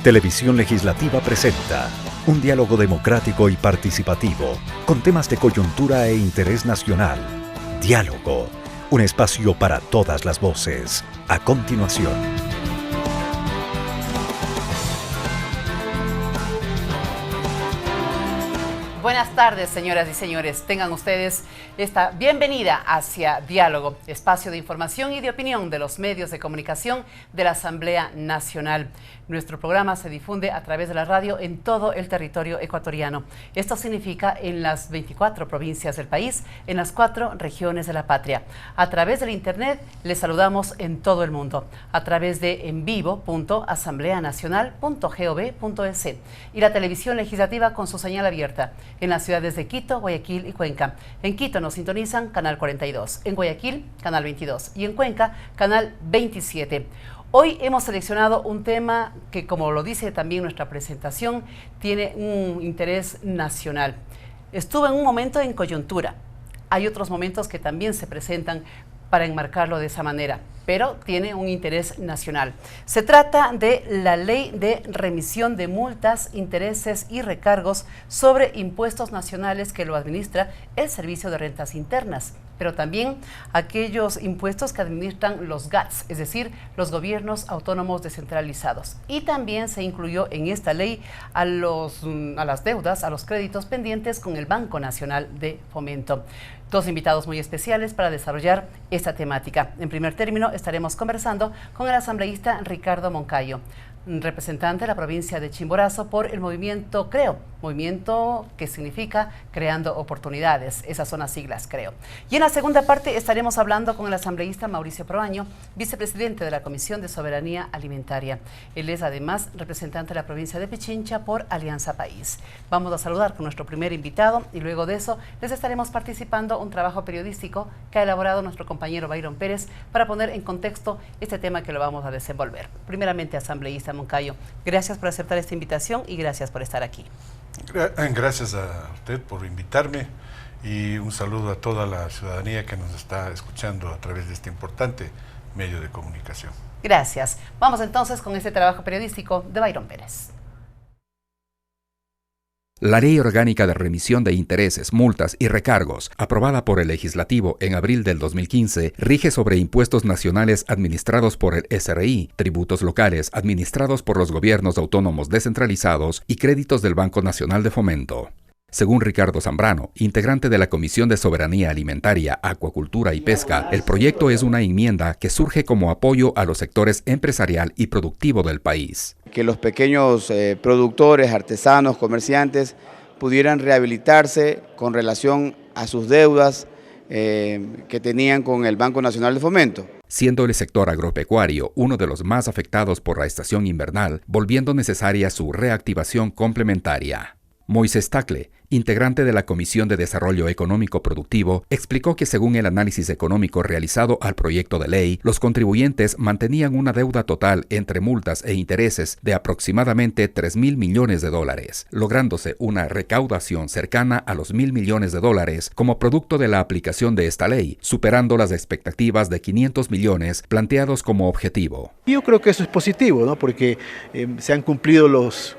Televisión Legislativa presenta un diálogo democrático y participativo con temas de coyuntura e interés nacional. Diálogo, un espacio para todas las voces. A continuación. Buenas tardes, señoras y señores. Tengan ustedes esta bienvenida hacia Diálogo, espacio de información y de opinión de los medios de comunicación de la Asamblea Nacional. Nuestro programa se difunde a través de la radio en todo el territorio ecuatoriano. Esto significa en las 24 provincias del país, en las 4 regiones de la patria. A través del internet les saludamos en todo el mundo, a través de envivo.asambleanacional.gov.es y la televisión legislativa con su señal abierta en las ciudades de Quito, Guayaquil y Cuenca. En Quito nos sintonizan Canal 42, en Guayaquil Canal 22 y en Cuenca Canal 27. Hoy hemos seleccionado un tema que, como lo dice también nuestra presentación, tiene un interés nacional. Estuvo en un momento en coyuntura. Hay otros momentos que también se presentan para enmarcarlo de esa manera, pero tiene un interés nacional. Se trata de la Ley de Remisión de Multas, Intereses y Recargos sobre Impuestos Nacionales que lo administra el Servicio de Rentas Internas, pero también aquellos impuestos que administran los GATS, es decir, los gobiernos autónomos descentralizados. Y también se incluyó en esta ley a las deudas, a los créditos pendientes con el Banco Nacional de Fomento. Dos invitados muy especiales para desarrollar esta temática. En primer término, estaremos conversando con el asambleísta Ricardo Moncayo, representante de la provincia de Chimborazo por el movimiento CREO, movimiento que significa Creando Oportunidades, esas son las siglas CREO. Y en la segunda parte estaremos hablando con el asambleísta Mauricio Proaño, vicepresidente de la Comisión de Soberanía Alimentaria. Él es además representante de la provincia de Pichincha por Alianza País. Vamos a saludar con nuestro primer invitado y luego de eso les estaremos participando un trabajo periodístico que ha elaborado nuestro compañero Byron Pérez para poner en contexto este tema que lo vamos a desenvolver. Primeramente, asambleísta Moncayo, gracias por aceptar esta invitación y gracias por estar aquí. Gracias a usted por invitarme y un saludo a toda la ciudadanía que nos está escuchando a través de este importante medio de comunicación. Gracias. Vamos entonces con este trabajo periodístico de Byron Pérez. La Ley Orgánica de Remisión de Intereses, Multas y Recargos, aprobada por el Legislativo en abril del 2015, rige sobre impuestos nacionales administrados por el SRI, tributos locales administrados por los gobiernos autónomos descentralizados y créditos del Banco Nacional de Fomento. Según Ricardo Zambrano, integrante de la Comisión de Soberanía Alimentaria, Acuacultura y Pesca, el proyecto es una enmienda que surge como apoyo a los sectores empresarial y productivo del país. Que los pequeños productores, artesanos, comerciantes pudieran rehabilitarse con relación a sus deudas que tenían con el Banco Nacional de Fomento. Siendo el sector agropecuario uno de los más afectados por la estación invernal, volviendo necesaria su reactivación complementaria. Moisés Tacle, integrante de la Comisión de Desarrollo Económico Productivo, explicó que según el análisis económico realizado al proyecto de ley, los contribuyentes mantenían una deuda total entre multas e intereses de aproximadamente 3.000 millones de dólares, lográndose una recaudación cercana a los 1.000 millones de dólares como producto de la aplicación de esta ley, superando las expectativas de 500 millones planteados como objetivo. Yo creo que eso es positivo, ¿no? Porque se han cumplido los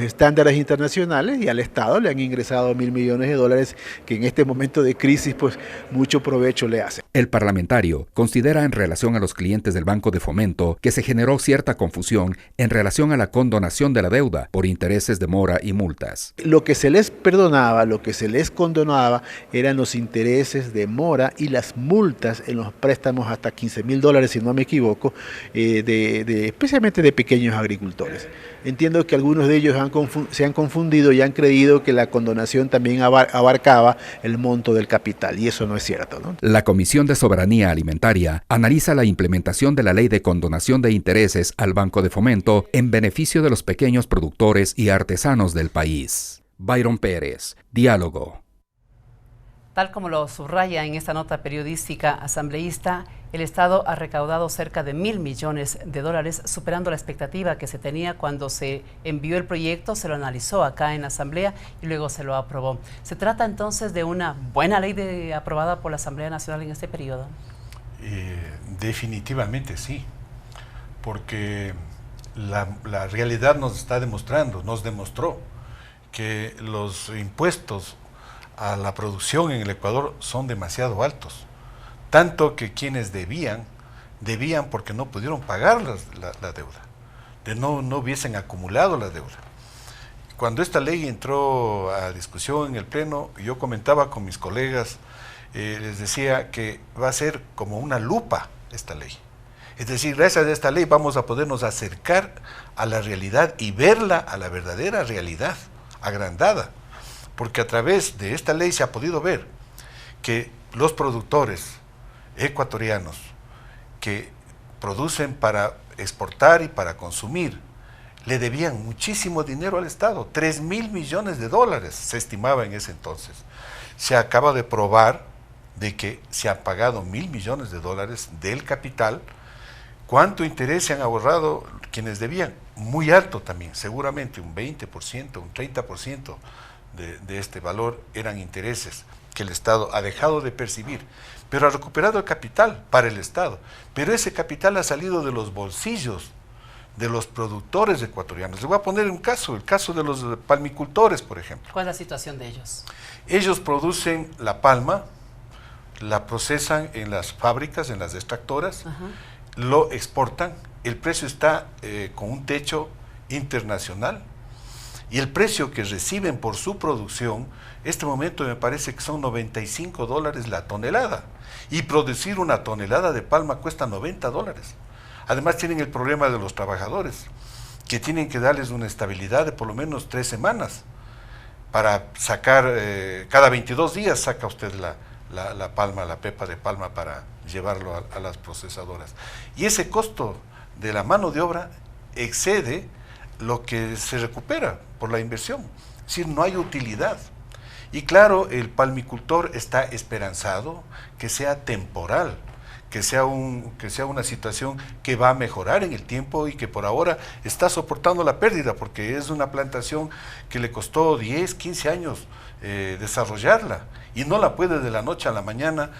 estándares internacionales y al Estado le han ingresado 1.000 millones de dólares que en este momento de crisis pues mucho provecho le hace. El parlamentario considera en relación a los clientes del Banco de Fomento que se generó cierta confusión en relación a la condonación de la deuda por intereses de mora y multas. Lo que se les perdonaba, lo que se les condonaba eran los intereses de mora y las multas en los préstamos hasta 15.000 dólares, si no me equivoco, especialmente de pequeños agricultores. Entiendo que algunos de ellos se han confundido y han creído que la condonación también abarcaba el monto del capital, y eso no es cierto, ¿no? La Comisión de Soberanía Alimentaria analiza la implementación de la Ley de Condonación de Intereses al Banco de Fomento en beneficio de los pequeños productores y artesanos del país. Byron Pérez, Diálogo. Tal como lo subraya en esta nota periodística asambleísta, el Estado ha recaudado cerca de 1.000 millones de dólares, superando la expectativa que se tenía cuando se envió el proyecto, se lo analizó acá en la Asamblea y luego se lo aprobó. ¿Se trata entonces de una buena ley aprobada por la Asamblea Nacional en este periodo? Definitivamente sí, porque la realidad nos está demostrando, nos demostró que los impuestos a la producción en el Ecuador son demasiado altos, tanto que quienes debían porque no pudieron pagar la deuda, no hubiesen acumulado la deuda. Cuando esta ley entró a discusión en el Pleno, yo comentaba con mis colegas, les decía que va a ser como una lupa esta ley. Es decir, gracias a esta ley vamos a podernos acercar a la realidad y verla a la verdadera realidad, agrandada. Porque a través de esta ley se ha podido ver que los productores ecuatorianos que producen para exportar y para consumir, le debían muchísimo dinero al Estado, 3.000 millones de dólares se estimaba en ese entonces. Se acaba de probar de que se han pagado 1.000 millones de dólares del capital. ¿Cuánto interés se han ahorrado quienes debían? Muy alto también, seguramente un 20%, un 30% de este valor eran intereses que el Estado ha dejado de percibir, pero ha recuperado el capital para el Estado. Pero ese capital ha salido de los bolsillos de los productores ecuatorianos. Les voy a poner un caso, el caso de los palmicultores, por ejemplo. ¿Cuál es la situación de ellos? Ellos producen la palma, la procesan en las fábricas, en las extractoras, lo exportan, el precio está con un techo internacional y el precio que reciben por su producción, este momento me parece que son $95 la tonelada, y producir una tonelada de palma cuesta $90. Además tienen el problema de los trabajadores, que tienen que darles una estabilidad de por lo menos 3 semanas, para sacar, cada 22 días saca usted la palma, la pepa de palma para llevarlo a las procesadoras. Y ese costo de la mano de obra excede lo que se recupera por la inversión. Es decir, no hay utilidad. Y claro, el palmicultor está esperanzado que sea temporal, que sea una situación que va a mejorar en el tiempo y que por ahora está soportando la pérdida, porque es una plantación que le costó 10, 15 años desarrollarla, y no la puede de la noche a la mañana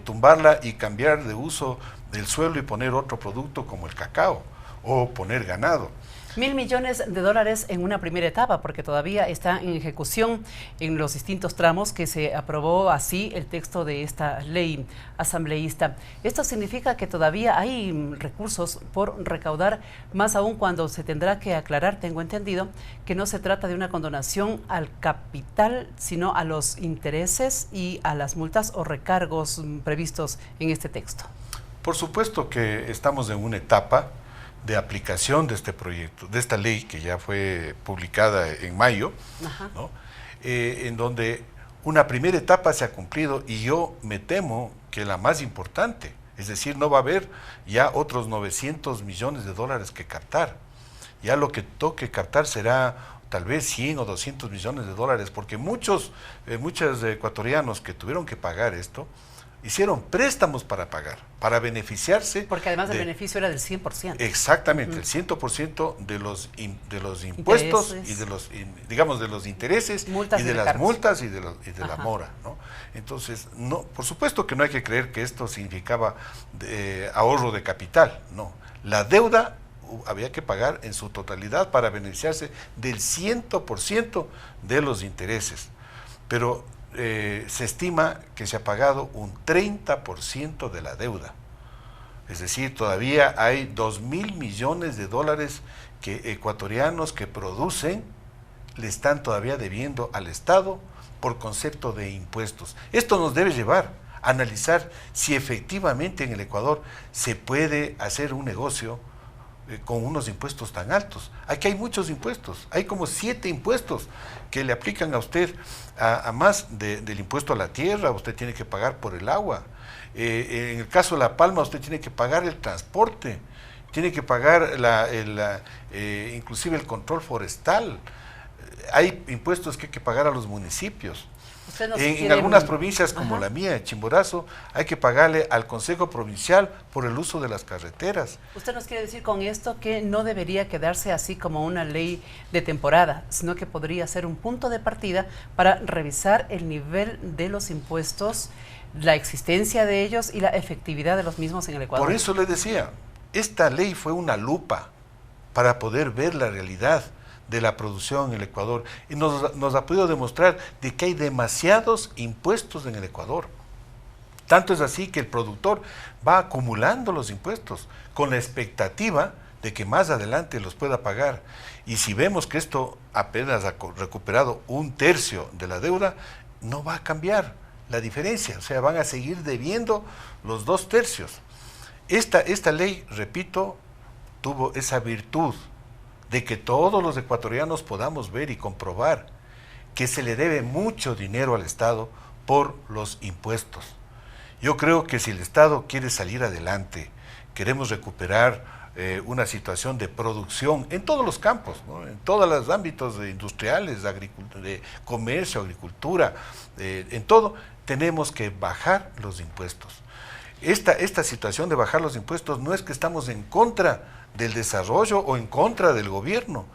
tumbarla y cambiar de uso del suelo y poner otro producto como el cacao o poner ganado. 1.000 millones de dólares en una primera etapa, porque todavía está en ejecución en los distintos tramos que se aprobó así el texto de esta ley asambleísta. Esto significa que todavía hay recursos por recaudar, más aún cuando se tendrá que aclarar, tengo entendido, que no se trata de una condonación al capital, sino a los intereses y a las multas o recargos previstos en este texto. Por supuesto que estamos en una etapa de aplicación de este proyecto, de esta ley que ya fue publicada en mayo, ¿no? En donde una primera etapa se ha cumplido y yo me temo que la más importante, es decir, no va a haber ya otros 900 millones de dólares que captar. Ya lo que toque captar será tal vez 100 o 200 millones de dólares, porque muchos ecuatorianos que tuvieron que pagar esto, hicieron préstamos para pagar, para beneficiarse. Porque además el beneficio era del 100%. Exactamente, el 100% de los impuestos y de los, digamos, de los intereses multas y de las multas y de la mora, ¿no? Entonces, no, por supuesto que no hay que creer que esto significaba ahorro de capital, no. La deuda había que pagar en su totalidad para beneficiarse del 100% de los intereses, pero se estima que se ha pagado un 30% de la deuda. Es decir, todavía hay 2.000 millones de dólares que ecuatorianos que producen le están todavía debiendo al Estado por concepto de impuestos. Esto nos debe llevar a analizar si efectivamente en el Ecuador se puede hacer un negocio con unos impuestos tan altos. Aquí hay muchos impuestos, hay como 7 impuestos que le aplican a usted, a más del impuesto a la tierra. Usted tiene que pagar por el agua, en el caso de la palma usted tiene que pagar el transporte, tiene que pagar inclusive el control forestal. Hay impuestos que hay que pagar a los municipios. En algunas provincias como la mía, Chimborazo, hay que pagarle al Consejo Provincial por el uso de las carreteras. ¿Usted nos quiere decir con esto que no debería quedarse así como una ley de temporada, sino que podría ser un punto de partida para revisar el nivel de los impuestos, la existencia de ellos y la efectividad de los mismos en el Ecuador? Por eso le decía, esta ley fue una lupa para poder ver la realidad de la producción en el Ecuador, y nos ha podido demostrar de que hay demasiados impuestos en el Ecuador. Tanto es así que el productor va acumulando los impuestos con la expectativa de que más adelante los pueda pagar. Y si vemos que esto apenas ha recuperado 1/3 de la deuda, no va a cambiar la diferencia, o sea, van a seguir debiendo los 2/3. Esta ley, repito, tuvo esa virtud de que todos los ecuatorianos podamos ver y comprobar que se le debe mucho dinero al Estado por los impuestos. Yo creo que si el Estado quiere salir adelante, queremos recuperar una situación de producción en todos los campos, ¿no? En todos los ámbitos industriales, de comercio, agricultura, en todo, tenemos que bajar los impuestos. Esta situación de bajar los impuestos no es que estamos en contra del desarrollo o en contra del gobierno.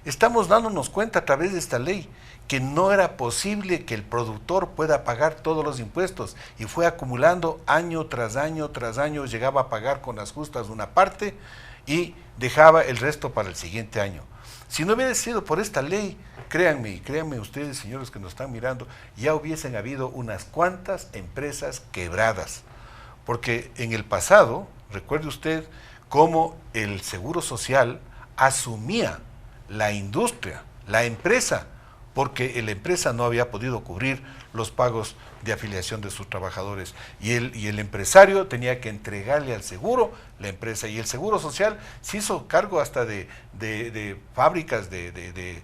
Estamos dándonos cuenta a través de esta ley que no era posible que el productor pueda pagar todos los impuestos, y fue acumulando año tras año tras año, llegaba a pagar con las justas una parte y dejaba el resto para el siguiente año. Si no hubiera sido por esta ley, créanme ustedes, señores que nos están mirando, ya hubiesen habido unas cuantas empresas quebradas, porque en el pasado, recuerde usted cómo el Seguro Social asumía la industria, la empresa, porque la empresa no había podido cubrir los pagos de afiliación de sus trabajadores, y el empresario tenía que entregarle al seguro la empresa, y el Seguro Social se hizo cargo hasta de fábricas, de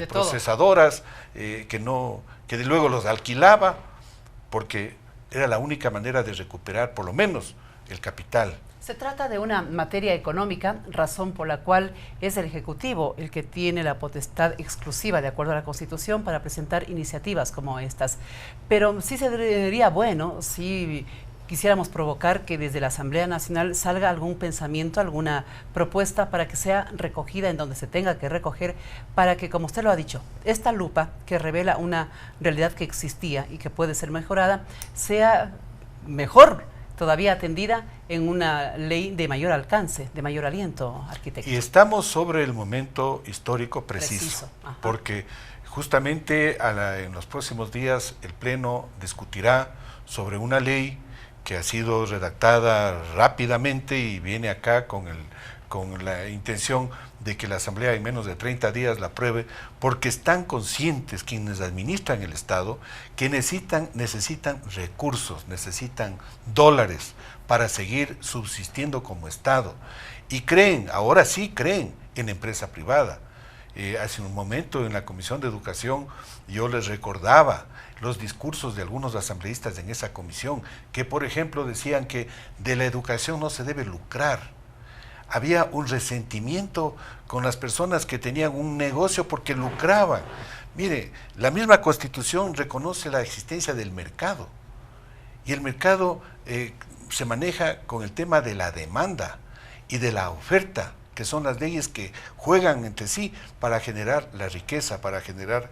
procesadoras, que luego los alquilaba, porque era la única manera de recuperar por lo menos el capital. Se trata de una materia económica, razón por la cual es el Ejecutivo el que tiene la potestad exclusiva, de acuerdo a la Constitución, para presentar iniciativas como estas. Pero sí sería bueno si quisiéramos provocar que desde la Asamblea Nacional salga algún pensamiento, alguna propuesta para que sea recogida en donde se tenga que recoger, para que, como usted lo ha dicho, esta lupa que revela una realidad que existía y que puede ser mejorada, sea mejor todavía atendida en una ley de mayor alcance, de mayor aliento, arquitecto. Y estamos sobre el momento histórico preciso. Porque justamente en los próximos días el Pleno discutirá sobre una ley que ha sido redactada rápidamente y viene acá con la intención de que la Asamblea en menos de 30 días la apruebe, porque están conscientes quienes administran el Estado que necesitan recursos, necesitan dólares para seguir subsistiendo como Estado, y ahora sí creen en empresa privada. Hace un momento en la Comisión de Educación yo les recordaba los discursos de algunos asambleístas en esa comisión, que por ejemplo decían que de la educación no se debe lucrar. Había un resentimiento con las personas que tenían un negocio porque lucraban. Mire, la misma Constitución reconoce la existencia del mercado, y el mercado se maneja con el tema de la demanda y de la oferta, que son las leyes que juegan entre sí para generar la riqueza, para generar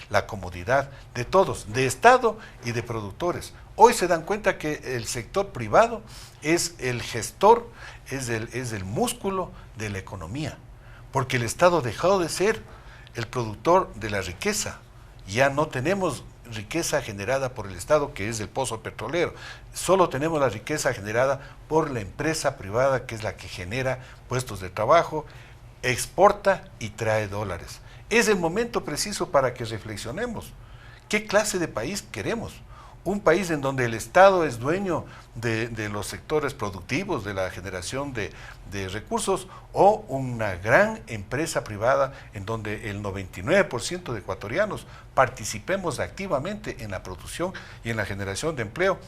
la comodidad de todos, de Estado y de productores. Hoy se dan cuenta que el sector privado es el gestor, es el músculo de la economía, porque el Estado dejó de ser el productor de la riqueza. Ya no tenemos riqueza generada por el Estado, que es el pozo petrolero, solo tenemos la riqueza generada por la empresa privada, que es la que genera puestos de trabajo, exporta y trae dólares. Es el momento preciso para que reflexionemos. ¿Qué clase de país queremos? Un país en donde el Estado es dueño de los sectores productivos, de la generación de recursos, o una gran empresa privada en donde el 99% de ecuatorianos participemos activamente en la producción y en la generación de empleo,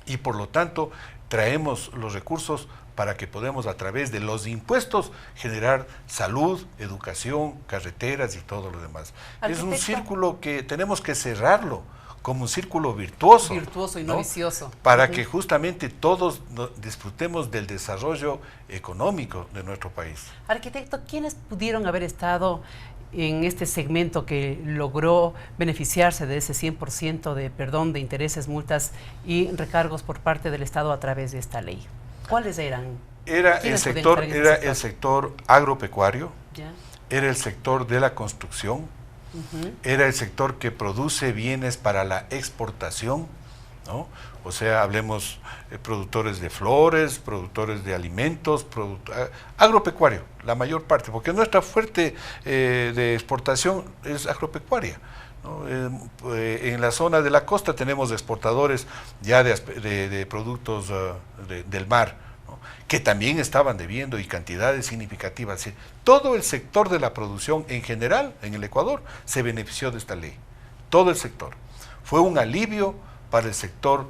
y por lo tanto traemos los recursos para que podamos a través de los impuestos generar salud, educación, carreteras y todo lo demás. Es un círculo que tenemos que cerrarlo como un círculo virtuoso. Virtuoso y no vicioso. Para que justamente todos disfrutemos del desarrollo económico de nuestro país. Arquitecto, ¿quiénes pudieron haber estado en este segmento que logró beneficiarse de ese 100% de perdón de intereses, multas y recargos por parte del Estado a través de esta ley? ¿Cuáles eran? Era el ¿Quiénes podían sector, estar en era ese el sector? sector agropecuario, Ya. era el sector de la construcción, era el sector que produce bienes para la exportación, ¿no? O sea, hablemos productores de flores, productores de alimentos, agropecuario, la mayor parte, porque nuestra fuerte de exportación es agropecuaria, ¿no? En la zona de la costa tenemos exportadores ya de productos del mar, ¿no? Que también estaban debiendo y cantidades significativas. Todo el sector de la producción en general en el Ecuador se benefició de esta ley, todo el sector. Fue un alivio para el sector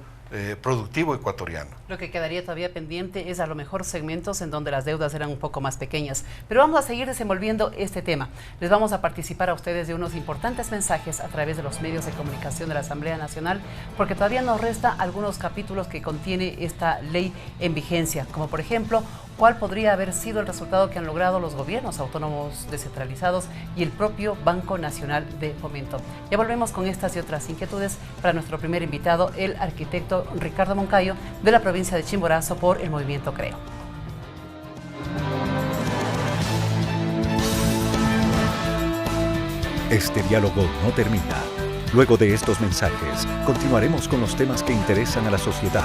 productivo ecuatoriano. Lo que quedaría todavía pendiente es a lo mejor segmentos en donde las deudas eran un poco más pequeñas. Pero vamos a seguir desenvolviendo este tema. Les vamos a participar a ustedes de unos importantes mensajes a través de los medios de comunicación de la Asamblea Nacional, porque todavía nos resta algunos capítulos que contiene esta ley en vigencia, como por ejemplo, cuál podría haber sido el resultado que han logrado los gobiernos autónomos descentralizados y el propio Banco Nacional de Fomento. Ya volvemos con estas y otras inquietudes para nuestro primer invitado, el arquitecto Ricardo Moncayo, de la provincia de Chimborazo, por el movimiento Creo. Este diálogo no termina. Luego de estos mensajes, continuaremos con los temas que interesan a la sociedad.